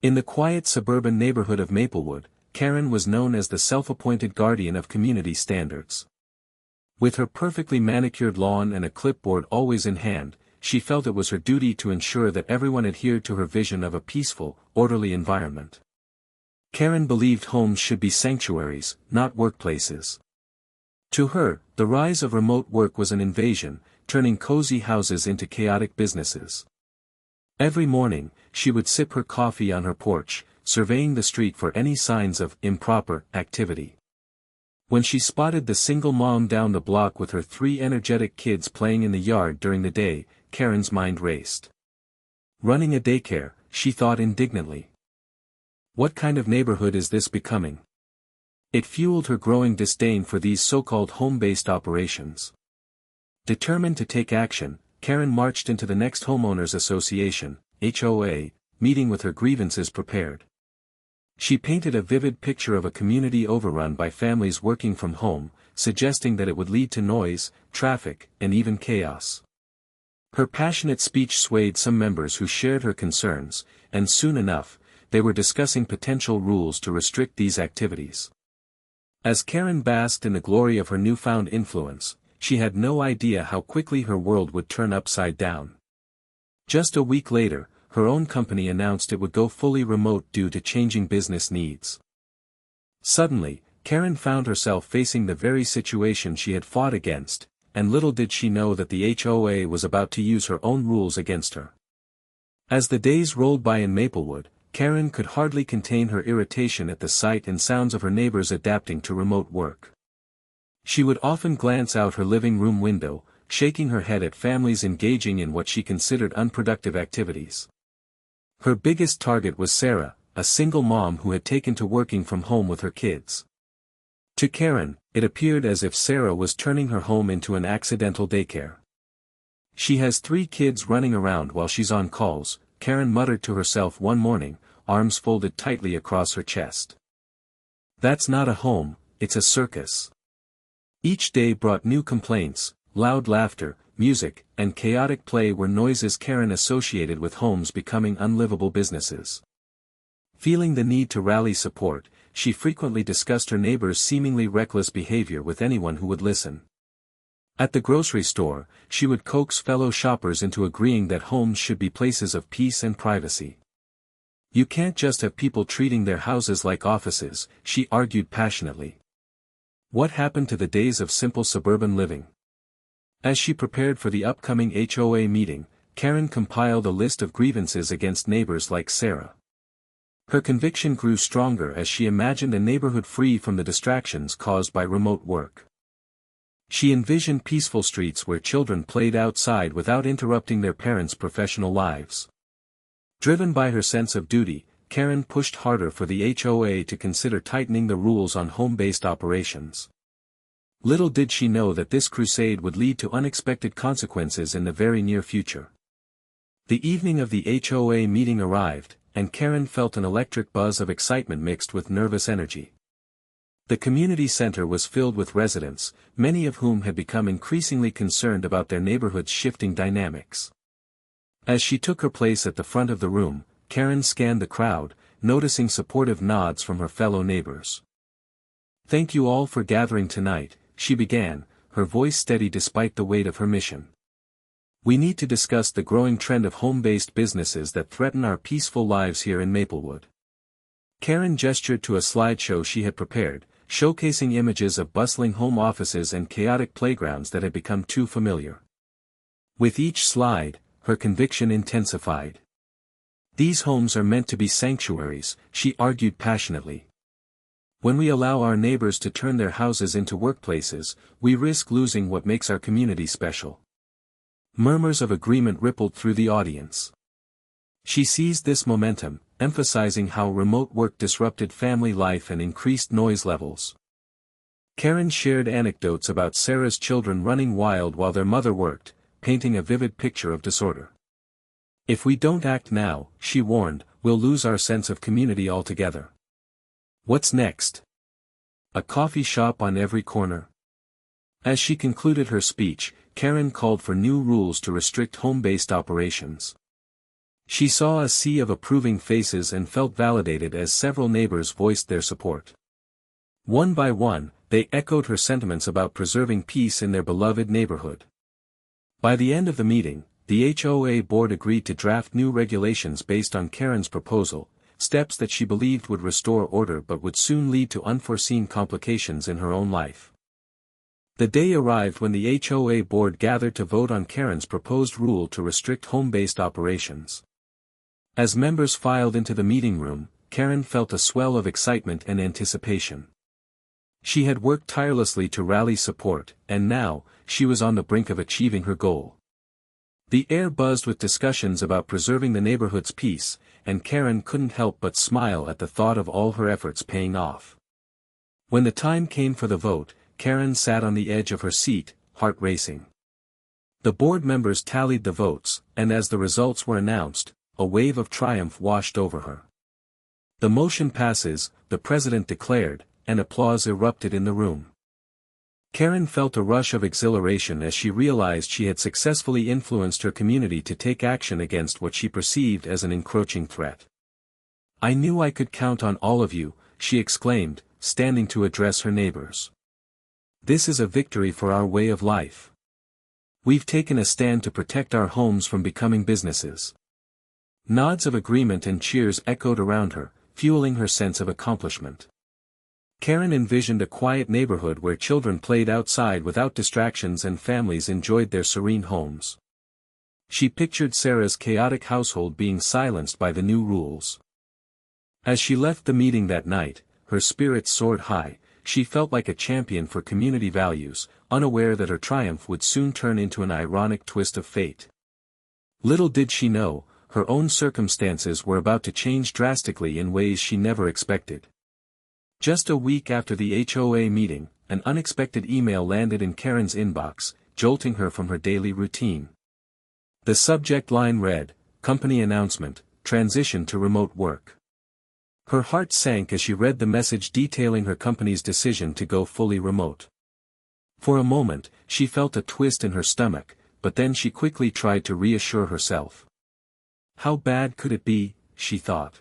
In the quiet suburban neighborhood of Maplewood, Karen was known as the self-appointed guardian of community standards. With her perfectly manicured lawn and a clipboard always in hand, she felt it was her duty to ensure that everyone adhered to her vision of a peaceful, orderly environment. Karen believed homes should be sanctuaries, not workplaces. To her, the rise of remote work was an invasion, turning cozy houses into chaotic businesses. Every morning, she would sip her coffee on her porch, surveying the street for any signs of improper activity. When she spotted the single mom down the block with her 3 energetic kids playing in the yard during the day, Karen's mind raced. Running a daycare, she thought indignantly. What kind of neighborhood is this becoming? It fueled her growing disdain for these so-called home-based operations. Determined to take action, Karen marched into the next homeowners association, HOA, meeting with her grievances prepared. She painted a vivid picture of a community overrun by families working from home, suggesting that it would lead to noise, traffic, and even chaos. Her passionate speech swayed some members who shared her concerns, and soon enough, they were discussing potential rules to restrict these activities. As Karen basked in the glory of her newfound influence, she had no idea how quickly her world would turn upside down. Just a week later, her own company announced it would go fully remote due to changing business needs. Suddenly, Karen found herself facing the very situation she had fought against, and little did she know that the HOA was about to use her own rules against her. As the days rolled by in Maplewood, Karen could hardly contain her irritation at the sight and sounds of her neighbors adapting to remote work. She would often glance out her living room window, shaking her head at families engaging in what she considered unproductive activities. Her biggest target was Sarah, a single mom who had taken to working from home with her kids. To Karen, it appeared as if Sarah was turning her home into an accidental daycare. "She has 3 kids running around while she's on calls," Karen muttered to herself one morning, arms folded tightly across her chest. "That's not a home, it's a circus." Each day brought new complaints, loud laughter, music, and chaotic play were noises Karen associated with homes becoming unlivable businesses. Feeling the need to rally support, she frequently discussed her neighbors' seemingly reckless behavior with anyone who would listen. At the grocery store, she would coax fellow shoppers into agreeing that homes should be places of peace and privacy. "You can't just have people treating their houses like offices," she argued passionately. What happened to the days of simple suburban living? As she prepared for the upcoming HOA meeting, Karen compiled a list of grievances against neighbors like Sarah. Her conviction grew stronger as she imagined a neighborhood free from the distractions caused by remote work. She envisioned peaceful streets where children played outside without interrupting their parents' professional lives. Driven by her sense of duty, Karen pushed harder for the HOA to consider tightening the rules on home-based operations. Little did she know that this crusade would lead to unexpected consequences in the very near future. The evening of the HOA meeting arrived, and Karen felt an electric buzz of excitement mixed with nervous energy. The community center was filled with residents, many of whom had become increasingly concerned about their neighborhood's shifting dynamics. As she took her place at the front of the room, Karen scanned the crowd, noticing supportive nods from her fellow neighbors. "Thank you all for gathering tonight," she began, her voice steady despite the weight of her mission. "We need to discuss the growing trend of home-based businesses that threaten our peaceful lives here in Maplewood." Karen gestured to a slideshow she had prepared, showcasing images of bustling home offices and chaotic playgrounds that had become too familiar. With each slide, her conviction intensified. "These homes are meant to be sanctuaries," she argued passionately. "When we allow our neighbors to turn their houses into workplaces, we risk losing what makes our community special." Murmurs of agreement rippled through the audience. She seized this momentum, emphasizing how remote work disrupted family life and increased noise levels. Karen shared anecdotes about Sarah's children running wild while their mother worked, painting a vivid picture of disorder. "If we don't act now," she warned, "we'll lose our sense of community altogether." What's next? A coffee shop on every corner? As she concluded her speech, Karen called for new rules to restrict home-based operations. She saw a sea of approving faces and felt validated as several neighbors voiced their support. One by one, they echoed her sentiments about preserving peace in their beloved neighborhood. By the end of the meeting, the HOA board agreed to draft new regulations based on Karen's proposal, steps that she believed would restore order but would soon lead to unforeseen complications in her own life. The day arrived when the HOA board gathered to vote on Karen's proposed rule to restrict home-based operations. As members filed into the meeting room, Karen felt a swell of excitement and anticipation. She had worked tirelessly to rally support, and now, she was on the brink of achieving her goal. The air buzzed with discussions about preserving the neighborhood's peace, and Karen couldn't help but smile at the thought of all her efforts paying off. When the time came for the vote, Karen sat on the edge of her seat, heart racing. The board members tallied the votes, and as the results were announced, a wave of triumph washed over her. "The motion passes," the president declared, and applause erupted in the room. Karen felt a rush of exhilaration as she realized she had successfully influenced her community to take action against what she perceived as an encroaching threat. "I knew I could count on all of you," she exclaimed, standing to address her neighbors. "This is a victory for our way of life. We've taken a stand to protect our homes from becoming businesses." Nods of agreement and cheers echoed around her, fueling her sense of accomplishment. Karen envisioned a quiet neighborhood where children played outside without distractions and families enjoyed their serene homes. She pictured Sarah's chaotic household being silenced by the new rules. As she left the meeting that night, her spirits soared high. She felt like a champion for community values, unaware that her triumph would soon turn into an ironic twist of fate. Little did she know, her own circumstances were about to change drastically in ways she never expected. Just a week after the HOA meeting, an unexpected email landed in Karen's inbox, jolting her from her daily routine. The subject line read, "Company announcement, transition to remote work." Her heart sank as she read the message detailing her company's decision to go fully remote. For a moment, she felt a twist in her stomach, but then she quickly tried to reassure herself. How bad could it be, she thought.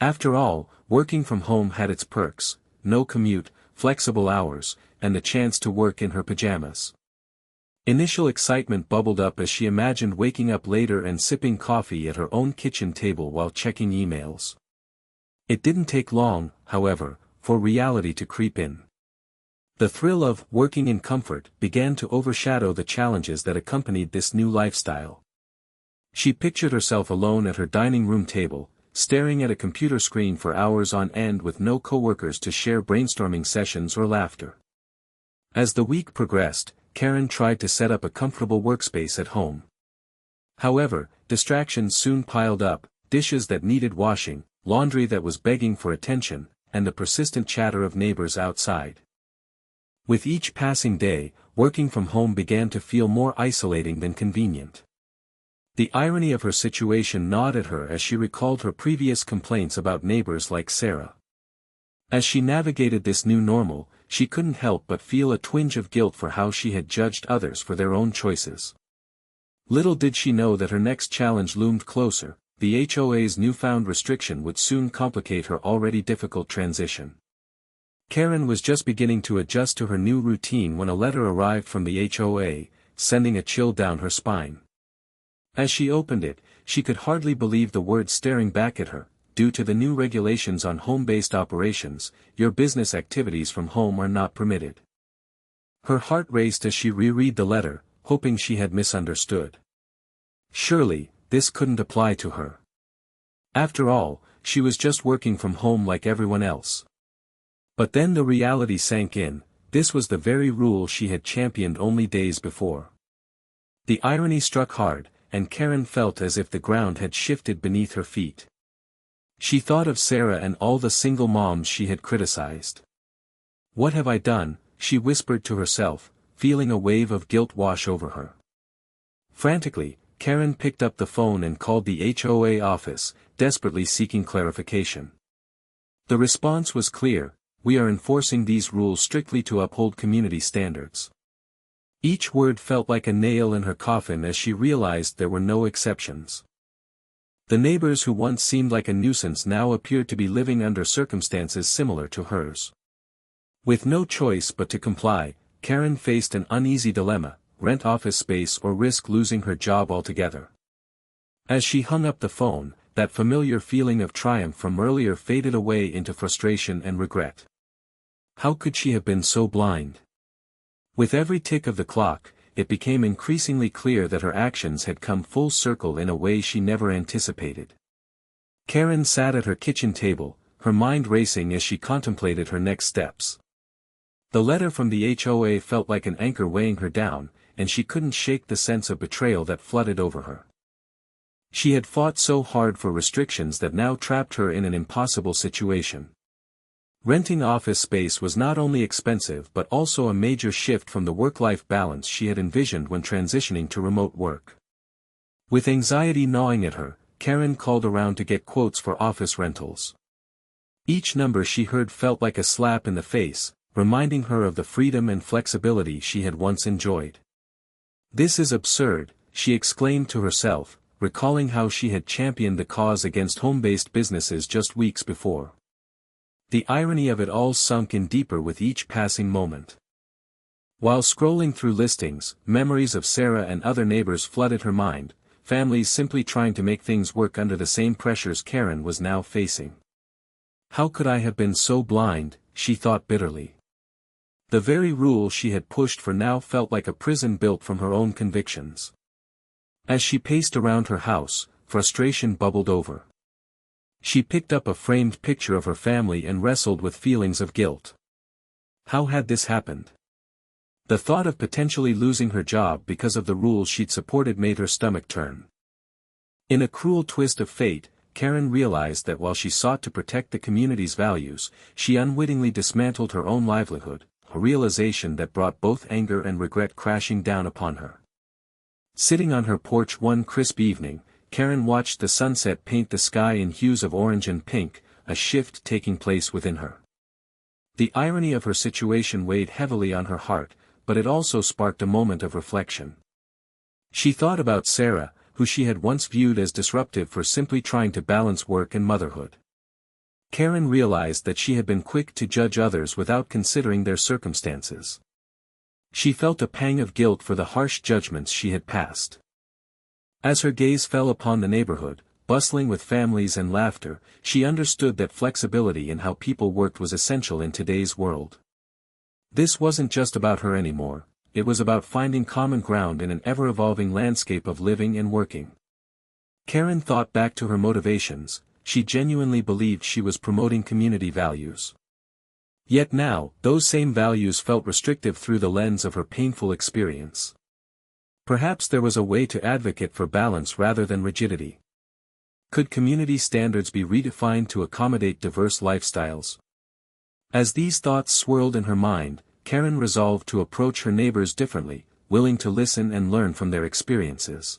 After all, working from home had its perks: no commute, flexible hours, and the chance to work in her pajamas. Initial excitement bubbled up as she imagined waking up later and sipping coffee at her own kitchen table while checking emails. It didn't take long, however, for reality to creep in. The thrill of working in comfort began to overshadow the challenges that accompanied this new lifestyle. She pictured herself alone at her dining room table, staring at a computer screen for hours on end with no coworkers to share brainstorming sessions or laughter. As the week progressed, Karen tried to set up a comfortable workspace at home. However, distractions soon piled up: dishes that needed washing, laundry that was begging for attention, and the persistent chatter of neighbors outside. With each passing day, working from home began to feel more isolating than convenient. The irony of her situation gnawed at her as she recalled her previous complaints about neighbors like Sarah. As she navigated this new normal, she couldn't help but feel a twinge of guilt for how she had judged others for their own choices. Little did she know that her next challenge loomed closer: the HOA's newfound restriction would soon complicate her already difficult transition. Karen was just beginning to adjust to her new routine when a letter arrived from the HOA, sending a chill down her spine. As she opened it, she could hardly believe the words staring back at her: "Due to the new regulations on home-based operations, your business activities from home are not permitted." Her heart raced as she reread the letter, hoping she had misunderstood. Surely, this couldn't apply to her. After all, she was just working from home like everyone else. But then the reality sank in: this was the very rule she had championed only days before. The irony struck hard, and Karen felt as if the ground had shifted beneath her feet. She thought of Sarah and all the single moms she had criticized. "What have I done?" she whispered to herself, feeling a wave of guilt wash over her. Frantically, Karen picked up the phone and called the HOA office, desperately seeking clarification. The response was clear: "We are enforcing these rules strictly to uphold community standards." Each word felt like a nail in her coffin as she realized there were no exceptions. The neighbors who once seemed like a nuisance now appeared to be living under circumstances similar to hers. With no choice but to comply, Karen faced an uneasy dilemma: rent office space or risk losing her job altogether. As she hung up the phone, that familiar feeling of triumph from earlier faded away into frustration and regret. How could she have been so blind? With every tick of the clock, it became increasingly clear that her actions had come full circle in a way she never anticipated. Karen sat at her kitchen table, her mind racing as she contemplated her next steps. The letter from the HOA felt like an anchor weighing her down, and she couldn't shake the sense of betrayal that flooded over her. She had fought so hard for restrictions that now trapped her in an impossible situation. Renting office space was not only expensive but also a major shift from the work-life balance she had envisioned when transitioning to remote work. With anxiety gnawing at her, Karen called around to get quotes for office rentals. Each number she heard felt like a slap in the face, reminding her of the freedom and flexibility she had once enjoyed. "This is absurd," she exclaimed to herself, recalling how she had championed the cause against home-based businesses just weeks before. The irony of it all sunk in deeper with each passing moment. While scrolling through listings, memories of Sarah and other neighbors flooded her mind, families simply trying to make things work under the same pressures Karen was now facing. How could I have been so blind, she thought bitterly. The very rule she had pushed for now felt like a prison built from her own convictions. As she paced around her house, frustration bubbled over. She picked up a framed picture of her family and wrestled with feelings of guilt. How had this happened? The thought of potentially losing her job because of the rules she'd supported made her stomach turn. In a cruel twist of fate, Karen realized that while she sought to protect the community's values, she unwittingly dismantled her own livelihood, a realization that brought both anger and regret crashing down upon her. Sitting on her porch one crisp evening, Karen watched the sunset paint the sky in hues of orange and pink, a shift taking place within her. The irony of her situation weighed heavily on her heart, but it also sparked a moment of reflection. She thought about Sarah, who she had once viewed as disruptive for simply trying to balance work and motherhood. Karen realized that she had been quick to judge others without considering their circumstances. She felt a pang of guilt for the harsh judgments she had passed. As her gaze fell upon the neighborhood, bustling with families and laughter, she understood that flexibility in how people worked was essential in today's world. This wasn't just about her anymore, it was about finding common ground in an ever-evolving landscape of living and working. Karen thought back to her motivations. She genuinely believed she was promoting community values. Yet now, those same values felt restrictive through the lens of her painful experience. Perhaps there was a way to advocate for balance rather than rigidity. Could community standards be redefined to accommodate diverse lifestyles? As these thoughts swirled in her mind, Karen resolved to approach her neighbors differently, willing to listen and learn from their experiences.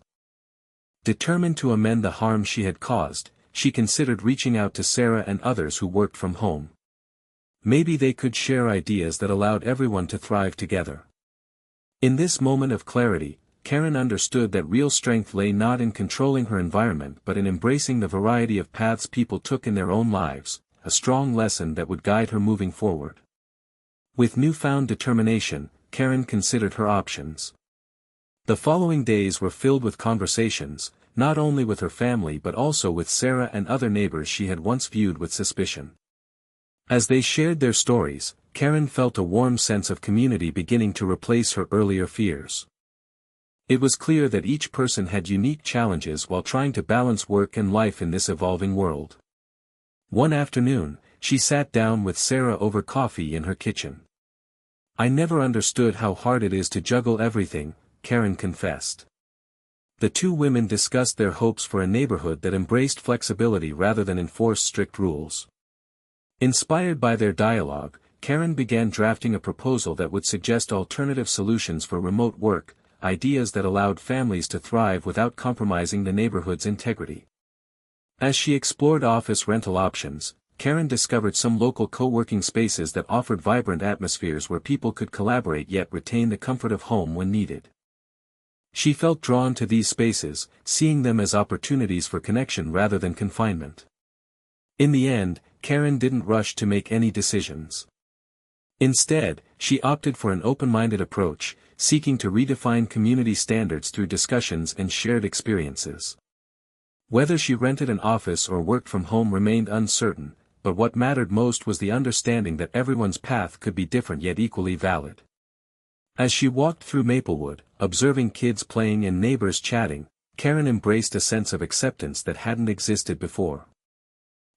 Determined to amend the harm she had caused, she considered reaching out to Sarah and others who worked from home. Maybe they could share ideas that allowed everyone to thrive together. In this moment of clarity, Karen understood that real strength lay not in controlling her environment but in embracing the variety of paths people took in their own lives, a strong lesson that would guide her moving forward. With newfound determination, Karen considered her options. The following days were filled with conversations, not only with her family but also with Sarah and other neighbors she had once viewed with suspicion. As they shared their stories, Karen felt a warm sense of community beginning to replace her earlier fears. It was clear that each person had unique challenges while trying to balance work and life in this evolving world. One afternoon, she sat down with Sarah over coffee in her kitchen. "I never understood how hard it is to juggle everything," Karen confessed. The two women discussed their hopes for a neighborhood that embraced flexibility rather than enforced strict rules. Inspired by their dialogue, Karen began drafting a proposal that would suggest alternative solutions for remote work, ideas that allowed families to thrive without compromising the neighborhood's integrity. As she explored office rental options, Karen discovered some local co-working spaces that offered vibrant atmospheres where people could collaborate yet retain the comfort of home when needed. She felt drawn to these spaces, seeing them as opportunities for connection rather than confinement. In the end, Karen didn't rush to make any decisions. Instead, she opted for an open-minded approach, seeking to redefine community standards through discussions and shared experiences. Whether she rented an office or worked from home remained uncertain, but what mattered most was the understanding that everyone's path could be different yet equally valid. As she walked through Maplewood, observing kids playing and neighbors chatting, Karen embraced a sense of acceptance that hadn't existed before.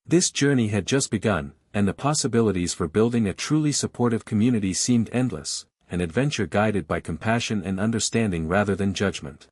This journey had just begun, and the possibilities for building a truly supportive community seemed endless, an adventure guided by compassion and understanding rather than judgment.